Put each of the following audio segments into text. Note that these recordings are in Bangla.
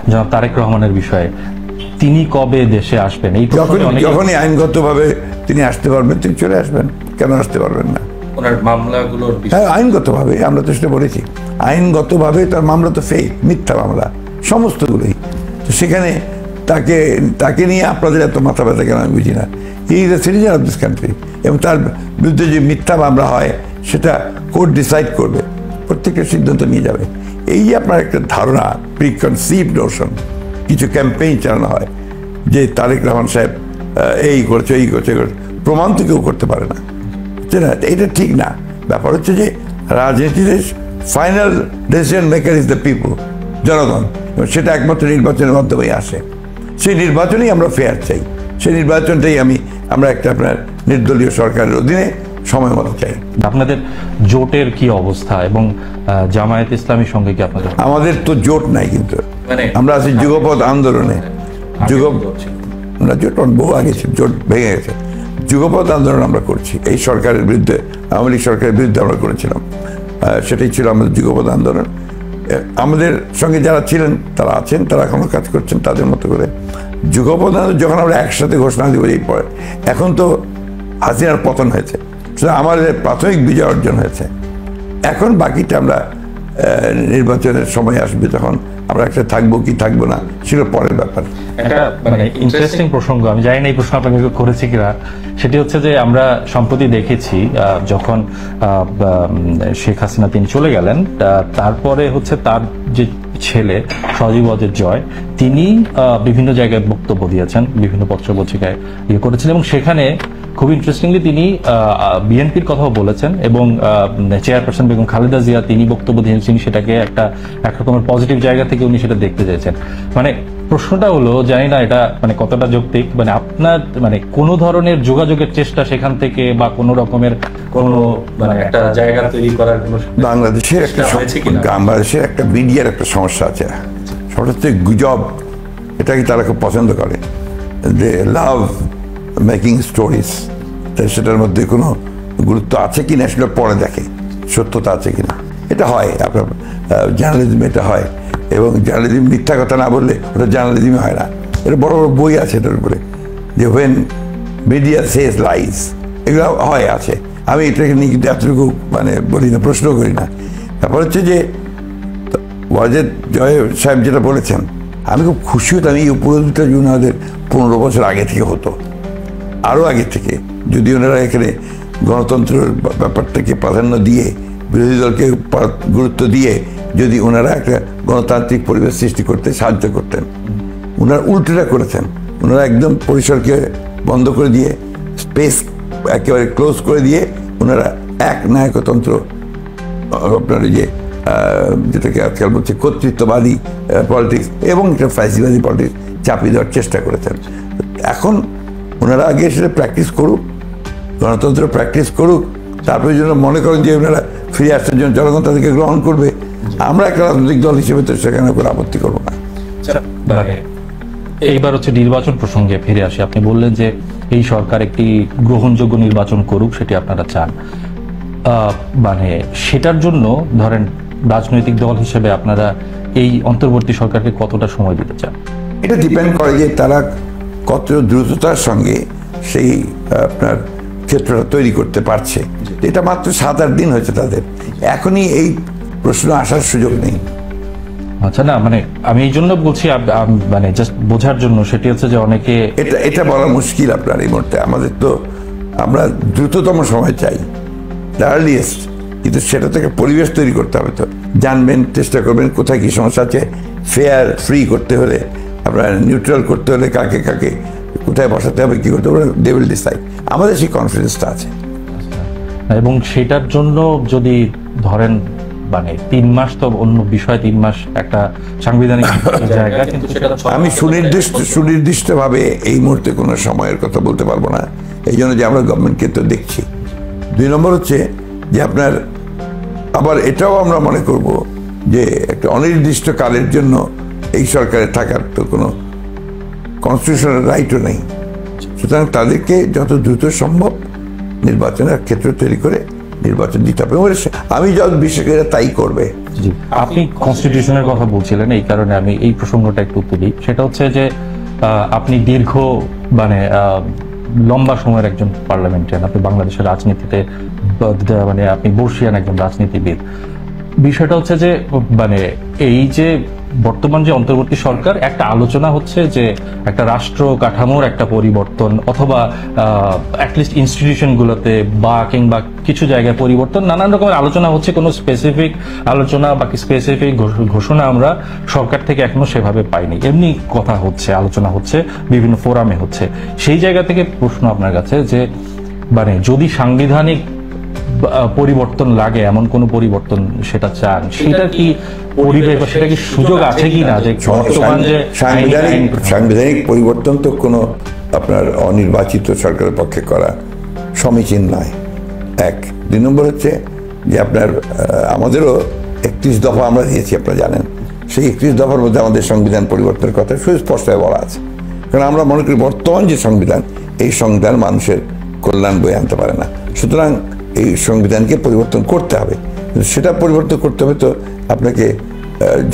জনাব তারেক রহমানের বিষয়ে, তিনি কবে দেশে আসবেন? এই যখনই আইনগতভাবে তিনি আসতে পারবেন তিনি চলে আসবেন, কেন আসতে পারবেন না? ওনার মামলাগুলোর হ্যাঁ, আইনগতভাবে আমরা তো সেটা বলেছি, আইনগতভাবে তার মামলা তো ফেক, মিথ্যা মামলা সমস্তগুলোই। তো সেখানে তাকে নিয়ে আপনাদের এত মাথা ব্যথা কেন আমি বুঝি না। He is a citizen of this country, এবং তার বিরুদ্ধে যে মিথ্যা মামলা হয় সেটা কোর্ট ডিসাইড করবে, প্রত্যেকটা সিদ্ধান্ত নিয়ে যাবে। এই যে আপনার একটা ধারণা, প্রিকনসিভ নোশন, কিছু ক্যাম্পেইন চালানো হয় যে তারেক রহমান সাহেব এই করছে, প্রমাণ তো কেউ করতে পারে না, বুঝছে না? এটা ঠিক না। ব্যাপার হচ্ছে যে রাজনীতিতে final decision maker is the people, জনগণ, এবং সেটা একমাত্র নির্বাচনের মাধ্যমেই আসে। সেই নির্বাচনেই আমরা ফেয়ার চাই, সেই নির্বাচনটাই আমরা একটা আপনার নির্দলীয় সরকারের অধীনে সময় মতো চাই। আপনাদের জোটের কি অবস্থা, এবং জামায়াত ইসলামীর সঙ্গে কি আপনাদের? আমাদের তো জোট নাই, কিন্তু আমরা আছি যুগপৎ আন্দোলনে। জোট বহু আগে জোট ভেঙে গেছে, যুগপৎ আন্দোলন আমরা করছি এই সরকারের বিরুদ্ধে, আওয়ামী লীগ সরকারের বিরুদ্ধে আমরা করেছিলাম। সেটাই ছিল আমাদের যুগপৎ আন্দোলন। আমাদের সঙ্গে যারা ছিলেন তারা আছেন, তারা এখনো কাজ করছেন তাদের মতো করে। যুগপৎ আন্দোলন যখন আমরা একসাথে ঘোষণা দিব এই পরে, এখন তো হাসিনার পতন হয়েছে, আমাদের প্রাথমিক বিজয় অর্জন হয়েছে। এখন বাকিটা আমরা নির্বাচনের সময় আসবে, তখন আমরা একটা থাকবো কি থাকবো না সেটা পরের ব্যাপার। একটা ইন্টারেস্টিং প্রসঙ্গ, আমি জানি না এই প্রশ্ন আপনাকে করেছি কিনা, সেটি হচ্ছে যে আমরা সম্প্রতি দেখেছি যখন শেখ হাসিনা তিনি চলে গেলেন, তারপরে হচ্ছে তার যে ছেলে সজীব ওয়াজেদ জয়, তিনি বিভিন্ন জায়গায় বক্তব্য দিয়েছেন, বিভিন্ন পত্র পত্রিকায় করেছেন, এবং সেখানে খুব ইন্টারেস্টিংলি তিনি বিএনপির কথাও বলেছেন, এবং চেয়ারপারসন বেগম খালেদা জিয়া তিনি বক্তব্য দিয়েছেন, সেটাকে এক রকমের পজিটিভ জায়গা থেকে উনি সেটা দেখতে চাইছেন। প্রশ্নটা হলো, জানি না এটা কতটা যৌক্তিক, আপনার কোনো ধরনের যোগাযোগের চেষ্টা সেখান থেকে বা কোনো রকমের কোনো একটা জায়গা তৈরি করার কোনো বাংলাদেশের একটা মিডিয়ার একটা সমস্যা আছে, সেটা হচ্ছে গুজব। এটাকে তারা খুব পছন্দ করে, যে লাভ মেকিং স্টোরিজ। তাই সেটার মধ্যে কোনো গুরুত্ব আছে কিনা সেটা পরে দেখে, সত্যতা আছে কিনা। এটা হয় আপনার জার্নালিজম, এটা হয়। এবং জার্নালিজম মিথ্যা কথা না বললে ওটা জার্নালিজমই হয় না। এটা বড় বড় বই আছে এটার উপরে, যে হোয়েন মিডিয়া সেজ লাইজ, এগুলো হয়, আছে। আমি এটাকে নিয়ে কিন্তু এতটুকু বলি না, প্রশ্ন করি না। তারপর হচ্ছে যে ওয়াজেদ জয় সাহেব যেটা বলেছেন, আমি খুব খুশি হতাম এই উপলব্ধিটা ওনাদের 15 বছর আগে থেকে হতো, আরও আগে থেকে। যদি ওনারা এখানে গণতন্ত্রের ব্যাপারটাকে প্রাধান্য দিয়ে, বিরোধী দলকে গুরুত্ব দিয়ে যদি ওনারা একটা গণতান্ত্রিক পরিবেশ সৃষ্টি করতে সাহায্য করতেন, ওনারা উল্টোটা করেছেন। ওনারা একদম পরিসরকে বন্ধ করে দিয়ে, স্পেস একেবারে ক্লোজ করে দিয়ে, ওনারা এক নায়কতন্ত্র, আপনার যেটাকে আজকাল বলছে কর্তৃত্ববাদী পলিটিক্স এবং একটা ফ্যাসিবাদী পলিটিক্স চাপিয়ে দেওয়ার চেষ্টা করেছেন। এখন ওনারা আগে সেটা প্র্যাকটিস করুক, গণতন্ত্র প্র্যাকটিস করুক, তারপরে যেন মনে করেন যে ওনারা ফিরে আসার জন্য জনগণ তাদেরকে গ্রহণ করবে, আমরা একটা রাজনৈতিক দল হিসেবে তো সেখানে কোনো আপত্তি করবো না। এইবার হচ্ছে নির্বাচন প্রসঙ্গে ফিরে আসি। আপনি বললেন যে এই সরকার একটি গ্রহণযোগ্য নির্বাচন করুক, সেটি আপনারা চান। সেটার জন্য ধরেন রাজনৈতিক দল হিসেবে আপনারা এই অন্তর্বর্তী সরকারকে কতটা সময় দিতে চান? এটা ডিপেন্ড করে যে তারা কত দ্রুততার সঙ্গে সেই আপনার ক্ষেত্রটা তৈরি করতে পারছে। এটা মাত্র 7-8 দিন হয়েছে তাদের, এখনই এই প্রশ্ন আসার সুযোগ নেই। আচ্ছা, না আমি এই জন্য বলছি, জাস্ট বোঝার জন্য, সেটি হচ্ছে যে অনেকে এটা বলা মুশকিল আপনার এই মুহূর্তে। আমাদের তো আমরা দ্রুততম সময় চাই, আর্লিয়েস্ট, কিন্তু সেটা থেকে পরিবেশ তৈরি করতে হবে। তো জানবেন, চেষ্টা করবেন কোথায় কি সমস্যা আছে, ফেয়ার ফ্রি করতে হলে, আপনার নিউট্রাল করতে হলে কাকে কাকে কোথায় বসাতে হবে, কি করতে হবে, দে উইল ডিসাইড। আমাদের সেই কনফিডেন্সটা আছে। এবং সেটার জন্য যদি ধরেন 3 মাস, তো অন্য বিষয়, 3 মাস একটা সাংবিধানিক জায়গা, কিন্তু আমি সুনির্দিষ্টভাবে এই মুহূর্তে কোনো সময়ের কথা বলতে পারবো না, এই জন্য যে আমরা গভর্নমেন্টকে তো দেখছি। 2 নম্বর হচ্ছে যে আপনার আবার এটাও আমরা মনে করব যে একটা অনির্দিষ্ট কালের জন্য এই সরকারে থাকার তো কোনো কনস্টিটিউশনাল রাইটও নেই। সুতরাং তাদেরকে যত দ্রুত সম্ভব নির্বাচনের ক্ষেত্র তৈরি করে নির্বাচন দিতে হবে। আমি যত বিশ্বাস করি তাই করবে। জি, আপনি কনস্টিটিউশনের কথা বলছিলেন, এই কারণে আমি এই প্রসঙ্গটা একটু তুলি। সেটা হচ্ছে যে আপনি দীর্ঘ মানে লম্বা সময়ের একজন পার্লামেন্টারিয়ান, আপনি বাংলাদেশের রাজনীতিতে মানে আপনি বর্ষিয়ান একজন রাজনীতিবিদ। বিষয়টা হচ্ছে যে মানে এই যে বর্তমান যে অন্তর্বর্তী সরকার, একটা আলোচনা হচ্ছে যে একটা রাষ্ট্র কাঠামোর একটা পরিবর্তন, অথবা অ্যাটলিস্ট ইনস্টিটিউশন গুলোতে বা কিংবা কিছু জায়গায় পরিবর্তন, নানান রকমের আলোচনা হচ্ছে। কোনো স্পেসিফিক আলোচনা বা স্পেসিফিক ঘোষণা আমরা সরকার থেকে এখনো সেভাবে পাইনি। এমনি কথা হচ্ছে, আলোচনা হচ্ছে, বিভিন্ন ফোরামে হচ্ছে। সেই জায়গা থেকে প্রশ্ন আপনার কাছে যে মানে যদি সাংবিধানিক পরিবর্তন লাগে, এমন কোন পরিবর্তন সেটা চান, সেটা কি পরিবেশ বা সেটা কি সুযোগ আছে কি না? যে বর্তমান যে সাংবিধানিক পরিবর্তন তো কোনো আপনার অনির্বাচিত সরকারের পক্ষে করা সমীচীন নয়। এক। 2 নম্বর হচ্ছে যে আপনার আমাদেরও 31 দফা আমরা দিয়েছি, আপনারা জানেন। সেই 31 দফার মধ্যে আমাদের সংবিধান পরিবর্তনের কথা সুস্পষ্টভাবে বলা আছে। কারণ আমরা মনে করি বর্তমান যে সংবিধান, এই সংবিধান মানুষের কল্যাণ বয়ে আনতে পারে না। সুতরাং এই সংবিধানকে পরিবর্তন করতে হবে। সেটা পরিবর্তন করতে হবে তো আপনাকে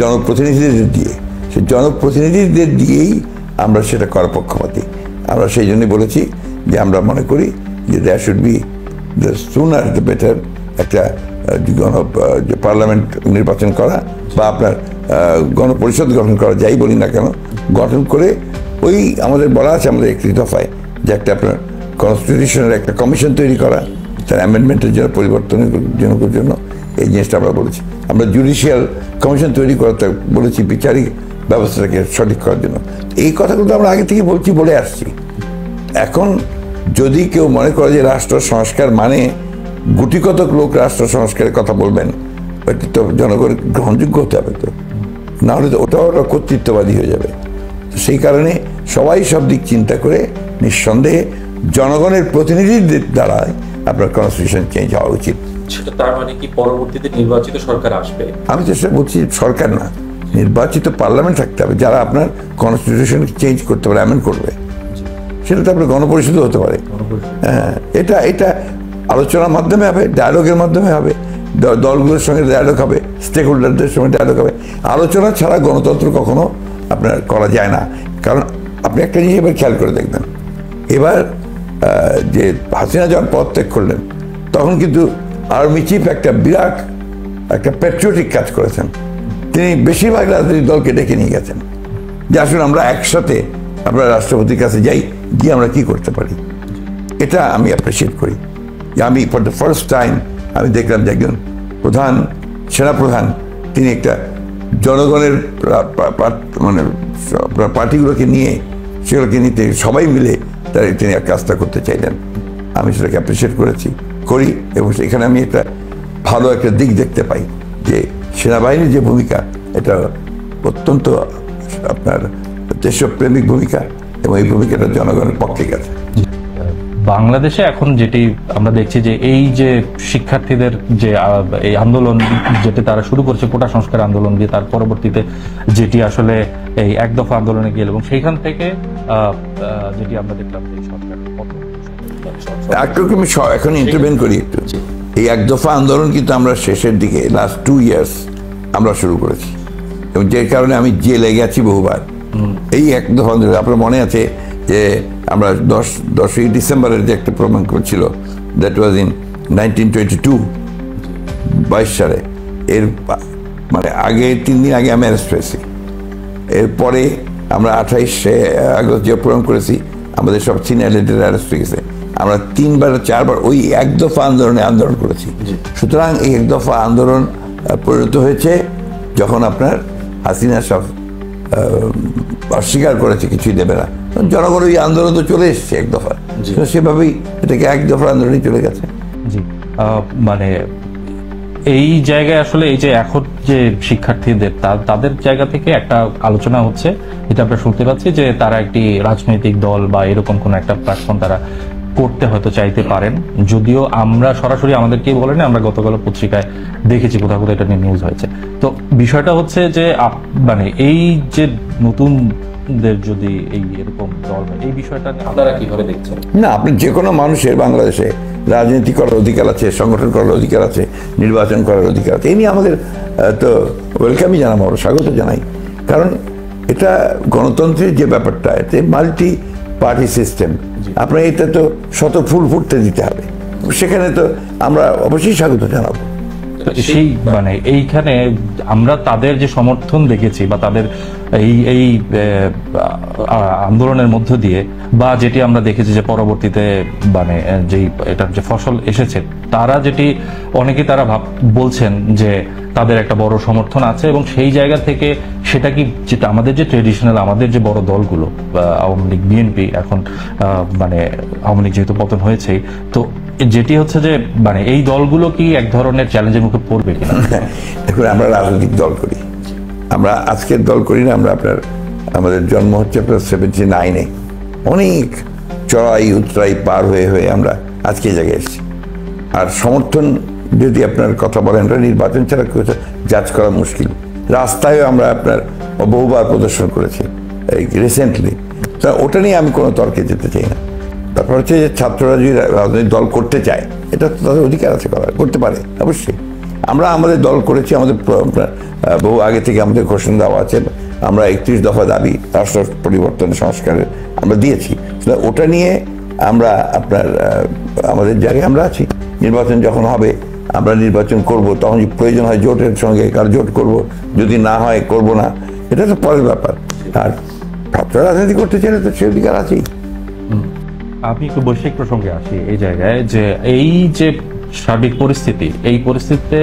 জনপ্রতিনিধিদের দিয়ে, সেই জনপ্রতিনিধিদের দিয়েই আমরা সেটা করার পক্ষপাতী। আমরা সেই জন্যই বলেছি যে আমরা মনে করি যে there should be the sooner the better একটা পার্লামেন্ট নির্বাচন করা বা আপনার গণপরিষদ গঠন করা, যাই বলি না কেন, গঠন করে ওই আমাদের বলা আছে আমাদের 31 দফায় যে একটা আপনার কনস্টিটিউশনের একটা কমিশন তৈরি করা, তার অ্যামেন্ডমেন্টের জন্য, পরিবর্তনের জন্য। এই জিনিসটা আমরা বলেছি। আমরা জুডিশিয়াল কমিশন তৈরি করতে বলেছি, বিচারিক ব্যবস্থাটাকে সঠিক করার জন্য। এই কথাগুলো আমরা আগে থেকে বলে আসছি। এখন যদি কেউ মনে করে যে রাষ্ট্র সংস্কার মানে গুটিকতক লোক রাষ্ট্র সংস্কারের কথা বলবেন, ওইটা তো জনগণের গ্রহণযোগ্য হতে হবে তো, নাহলে তো ওটা কর্তৃত্ববাদী হয়ে যাবে। সেই কারণে সবাই সব দিক চিন্তা করে নিঃসন্দেহে জনগণের প্রতিনিধিদের দ্বারা আপনার কনস্টিটিউশন চেঞ্জ হওয়া উচিত। সেটা তার মানে কি পরবর্তীতে নির্বাচিত সরকার আসবে? আমি চেষ্টা বলছি সরকার না, নির্বাচিত পার্লামেন্ট থাকতে হবে যারা আপনার কনস্টিটিউশন চেঞ্জ করতে পারে, অ্যামেন্ড করবে। সেটা তো আপনার গণপরিষদও হতে পারে। হ্যাঁ, এটা আলোচনার মাধ্যমে হবে, ডায়ালগের মাধ্যমে হবে, দলগুলোর সঙ্গে ডায়ালগ হবে, স্টেক হোল্ডারদের সঙ্গে ডায়ালগ হবে। আলোচনা ছাড়া গণতন্ত্র কখনো আপনার করা যায় না। কারণ আপনি একটা জিনিস এবার খেয়াল করে দেখবেন, এবার যে হাসিনা যখন পদত্যাগ করলেন, তখন কিন্তু আর্মি চিফ একটা বিরাট একটা প্যাট্রিয়টিক কাজ করেছেন। তিনি বেশিরভাগ রাজনৈতিক দলকে ডেকে নিয়ে গেছেন যে আসুন আমরা একসাথে আমরা রাষ্ট্রপতির কাছে যাই, গিয়ে আমরা কি করতে পারি। এটা আমি অ্যাপ্রিসিয়েট করি। যে আমি ফর দ্য ফার্স্ট টাইম আমি দেখলাম যে একজন প্রধান, সেনাপ্রধান, তিনি একটা জনগণের মানে পার্টিগুলোকে নিয়ে, সেগুলোকে নিতে সবাই মিলে তিনি এক কাজটা করতে চাইলেন। আমি সেটাকে অ্যাপ্রিসিয়েট করি এবং এখানে আমি একটা ভালো একটা দিক দেখতে পাই যে সেনাবাহিনীর যে ভূমিকা, এটা অত্যন্ত আপনার দেশপ্রেমিক ভূমিকা এবং এই ভূমিকাটা জনগণের পক্ষে গেছে। বাংলাদেশে এখন যেটি আমরা দেখছি যে এই যে শিক্ষার্থীদের যে এই আন্দোলন যেটি তারা শুরু করছে, কোটা সংস্কার আন্দোলন দিয়ে, তার পরবর্তীতে যেটি আসলে এই 1 দফা আন্দোলনে গেল এবং সেইখান থেকে যেটি আমরা দেখলাম যে সরকার একরকম এখন ইন্টারভেন করি একটু। এই 1 দফা আন্দোলন কিন্তু আমরা শেষের দিকে লাস্ট 2 ইয়ার্স আমরা শুরু করেছি এবং যে কারণে আমি জেলে গেছি বহুবার। এই 1 দফা আন্দোলন আপনার মনে আছে যে আমরা 10ই ডিসেম্বরের যে একটা প্রোগ্রাম করছিল, দ্যাট ওয়াজ ইন 1922 সালে। এর মানে আগে 3 দিন আগে আমি অ্যারেস্ট হয়েছি। এরপরে আমরা 28 আগস্ট যে প্রোগ্রাম করেছি, আমাদের সব সিনিয়র লিডার অ্যারেস্ট হয়ে গেছে। আমরা 3-4বার ওই 1 দফা আন্দোলন করেছি। সুতরাং এই 1 দফা আন্দোলন পরিণত হয়েছে যখন আপনার হাসিনা সব অস্বীকার করেছে, কিছুই দেবে না, জনগণ ওই আন্দোলন তো চলে এসছে 1 দফা, সেভাবেই এটাকে 1 দফা আন্দোলনই চলে গেছে। জি, মানে এই জায়গায় আসলে এই যে এখন যে শিক্ষার্থীদের তাদের জায়গা থেকে একটা আলোচনা হচ্ছে, যেটা আমরা শুনতে পাচ্ছি যে তারা একটি রাজনৈতিক দল বা এরকম কোন একটা প্ল্যাটফর্ম তারা করতে হয়তো চাইতে পারেন, যদিও আমরা সরাসরি আমাদেরকেই বলেন, আমরা গতকাল পত্রিকায় দেখেছি কোথাও কোথাও এটা নিয়ে নিউজ হয়েছে। তো বিষয়টা হচ্ছে যে মানে এই যে নতুন আপনাদের যদি এই এরকম দল এই বিষয়টা নিয়ে আপনারা কিভাবে দেখছেন? না, আপনি যে কোনো মানুষের বাংলাদেশে রাজনীতি করার অধিকার আছে, সংগঠন করার অধিকার আছে, নির্বাচন করার অধিকার আছে। এই নিয়ে আমাদের তো ওয়েলকামই জানাবো, আমরা স্বাগত জানাই। কারণ এটা গণতন্ত্রের যে ব্যাপারটা, এতে মাল্টি পার্টি সিস্টেম, আপনার এটা তো শত ফুল ফুটতে দিতে হবে, সেখানে তো আমরা অবশ্যই স্বাগত জানাবো। সেই মানে এইখানে আমরা তাদের যে সমর্থন দেখেছি বা তাদের এই আন্দোলনের মধ্য দিয়ে, বা যেটি আমরা দেখেছি যে পরবর্তীতে মানে যেই এটার যে ফসল এসেছে, তারা যেটি অনেকে তারা বলছেন যে তাদের একটা বড় সমর্থন আছে, এবং সেই জায়গা থেকে সেটা কি যেটা আমাদের যে ট্রেডিশনাল আমাদের যে বড় দলগুলো আওয়ামী লীগ, বিএনপি, এখন মানে আওয়ামী লীগ যেহেতু পতন হয়েছে, তো যেটি হচ্ছে যে মানে এই দলগুলো কি এক ধরনের চ্যালেঞ্জের মুখে পড়বে কিনা? এখন আমরা রাজনৈতিক দল করি, আমরা আজকের দল করি না। আমরা আমাদের জন্ম হচ্ছে আপনার 79-এ, অনেক চড়াই উতরাই পার হয়ে হয়ে আমরা আজকে জায়গায় এসেছি। আর সমর্থন যদি আপনার কথা বলেন, নির্বাচন ছাড়া জাজ করা মুশকিল। রাস্তায়ও আমরা আপনার বহুবার প্রদর্শন করেছি এই রিসেন্টলি, তা ওটা নিয়ে আমি কোনো তর্কে যেতে চাই না। তারপর হচ্ছে যে ছাত্ররা যদি রাজনৈতিক দল করতে চায়, এটা তো তাদের অধিকার আছে, করতে পারে অবশ্যই। আমরা আমাদের দল করেছি, আমাদের বহু আগে থেকে আমাদের ঘোষণা দেওয়া আছে, আমরা 31 দফা দাবি রাষ্ট্র পরিবর্তনের সংস্কারের আমরা দিয়েছি। ওটা নিয়ে আমরা আপনার আমাদের জায়গায় আমরা আছি। নির্বাচন যখন হবে আমরা নির্বাচন করব, তখন যদি প্রয়োজন হয় জোটের সঙ্গে কার জোট করব, যদি না হয় করব না, এটা তো পরের ব্যাপার। আর ছাত্ররা রাজনীতি করতে চাইলে তো সে অধিকার আছেই। আমি একটু বৈশ্বিক প্রসঙ্গে আসি এই জায়গায়, যে এই যে সার্বিক পরিস্থিতি, এই পরিস্থিতিতে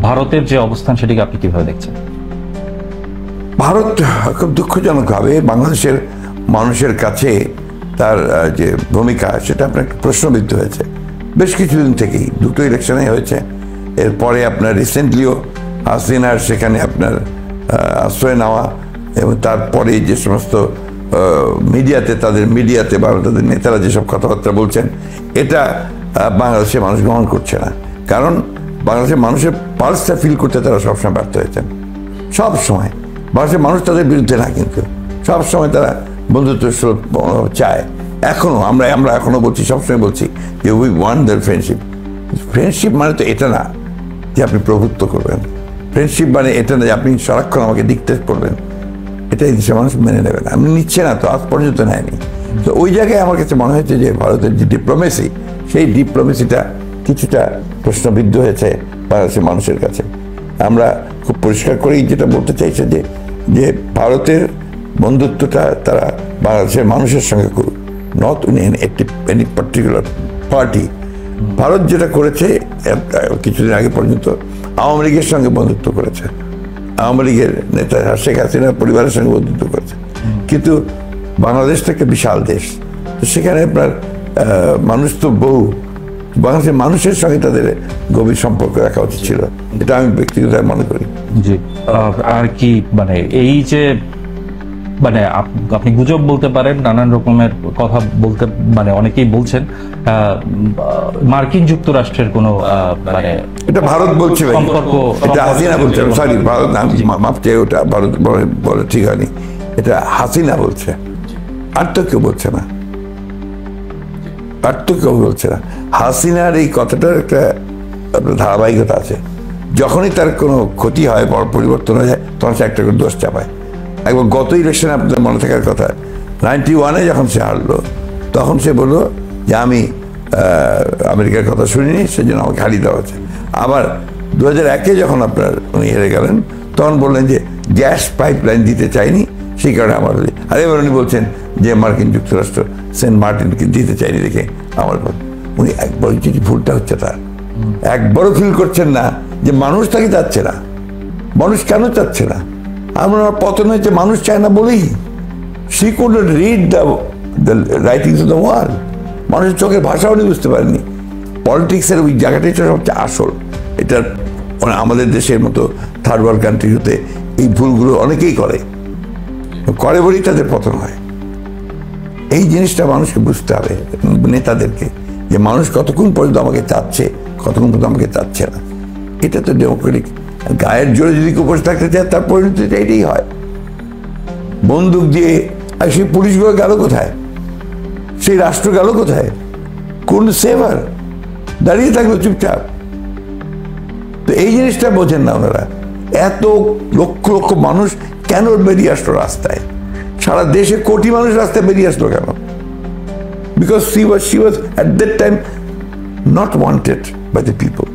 ভারতের যে অবস্থান সেটিকে আপনি কিভাবে দেখছেন? ভারত খুব দুঃখজনকভাবে বাংলাদেশের মানুষের কাছে তার যে ভূমিকা, সেটা আপনার প্রশ্নবিদ্ধ হয়েছে বেশ কিছুদিন থেকেই। দুটো ইলেকশনে হয়েছে, এরপরে আপনার রিসেন্টলিও হাসিনার সেখানে আপনার আশ্রয় নেওয়া, এবং তারপরে যে সমস্ত মিডিয়াতে বা তাদের নেতারা যেসব কথাবার্তা বলছেন, এটা বাংলাদেশের মানুষ গ্রহণ করছে না। কারণ বাংলাদেশের মানুষের পালসটা ফিল করতে তারা সবসময় ব্যর্থ হয়েছেন। সব সময় বাংলাদেশের মানুষ তাদের বিরুদ্ধে না, কিন্তু সবসময় তারা বন্ধুত্ব চায়। আমরা এখনো বলছি, সবসময় বলছি যে we want their friendship. Friendship মানে তো এটা না যে আপনি প্রভুত্ব করবেন, ফ্রেন্ডশিপ মানে এটা না যে আপনি সারাক্ষণ আমাকে ডিক্টেট করবেন। এটা এই দেশের মানুষ মেনে নেবে না, আমি নিচ্ছে না, তো আজ পর্যন্ত নেয়নি। তো ওই জায়গায় আমার কাছে মনে হয়েছে যে ভারতের যে ডিপ্লোমেসি, সেই ডিপ্লোমেসিটা কিছুটা প্রশ্নবিদ্ধ হয়েছে বাংলাদেশের মানুষের কাছে। আমরা খুব পরিষ্কার করেই যেটা বলতে চাইছে যে ভারতের বন্ধুত্বটা তারা বাংলাদেশের মানুষের সঙ্গে করুক, not in any particular party. Bharat যেটা করেছে কিছুদিন আগে পর্যন্ত আওয়ামী লীগের সঙ্গে বন্ধুত্ব করেছে, আওয়ামী লীগের নেতা শেখ হাসিনার পরিবারের সঙ্গে বন্ধুত্ব করেছে। কিন্তু বাংলাদেশটা একটা বিশাল দেশ, তো সেখানে আপনার মানুষ তো বহু, বাংলাদেশের মানুষের সঙ্গে তাদের গভীর সম্পর্ক রাখা উচিত ছিল, এটা আমি ব্যক্তিগত মনে করি। জি, আর কি মানে এই যে মানে আপনি গুজব বলতে পারেন, নানান রকমের কথা বলতে, মানে অনেকেই বলছেন মার্কিন যুক্তরাষ্ট্রের কোনো মানে এটা ভারত বলছে, সম্পর্ক, এটা হাসিনা বলছে, সরি ভারত মাপ চেয়ে, ওটা ভারত বলে ঠিক হয়নি, এটা হাসিনা বলছে, আর তো কেউ বলছে না, আর তো কেউ বলছে না। হাসিনার এই কথাটার একটা ধারাবাহিকতা আছে, যখনই তার কোনো ক্ষতি হয়, বড় পরিবর্তন হয়ে যায়, তখন সে একটা করে দোষ চাপায়। একবার গত ইলেকশনে আপনাদের মনে থাকার কথা, 91-এ যখন সে হারলো, তখন সে বললো যে আমি আমেরিকার কথা শুনিনি, সেজন্য আমাকে হারিয়ে দেওয়া হচ্ছে। আবার 2001-এ যখন আপনার উনি হেরে গেলেন, তখন বললেন যে গ্যাস পাইপলাইন দিতে চাইনি, সেই কারণে আমার, আর এবার উনি বলছেন যে মার্কিন যুক্তরাষ্ট্র সেন্ট মার্টিনকে দিতে চাইনি দেখে আমার, উনি একবার যে ভুলটা হচ্ছে তার, একবারও ফিল করছেন না যে মানুষ তাকে চাচ্ছে না। মানুষ কেন চাচ্ছে না? আমরা পতন হয়েছে মানুষ চায় না বলেই। she couldn't read the writings of the world. মানুষের চোখের ভাষাও উনি বুঝতে পারেননি। পলিটিক্সের ওই জায়গাটাই সবচেয়ে আসল। এটা আমাদের দেশের মতো থার্ড ওয়ার্ল্ড কান্ট্রিতে এই ভুলগুলো অনেকেই করে বলেই তাদের পতন হয়। এই জিনিসটা মানুষকে বুঝতে হবে, নেতাদেরকে, যে মানুষ কতক্ষণ পর্যন্ত আমাকে চাচ্ছে, কতক্ষণ পর্যন্ত আমাকে চাচ্ছে না। এটা তো ডেমোক্রেটিক। গায়ের জোরে যদি উপরে থাকতে চায়, তার পরিণতিটা এটাই হয়। বন্দুক দিয়ে, আর সেই পুলিশগুলো গেল কোথায়? সেই রাষ্ট্র গেল কোথায়? কোন সেভার? দাঁড়িয়ে থাকলো চুপচাপ। তো এই জিনিসটা বোঝেন না ওনারা। এত লক্ষ লক্ষ মানুষ কেন বেরিয়ে আসলো রাস্তায়? সারা দেশে কোটি মানুষ রাস্তায় বেরিয়ে আসলো কেন? Because she was at that time not wanted by the people.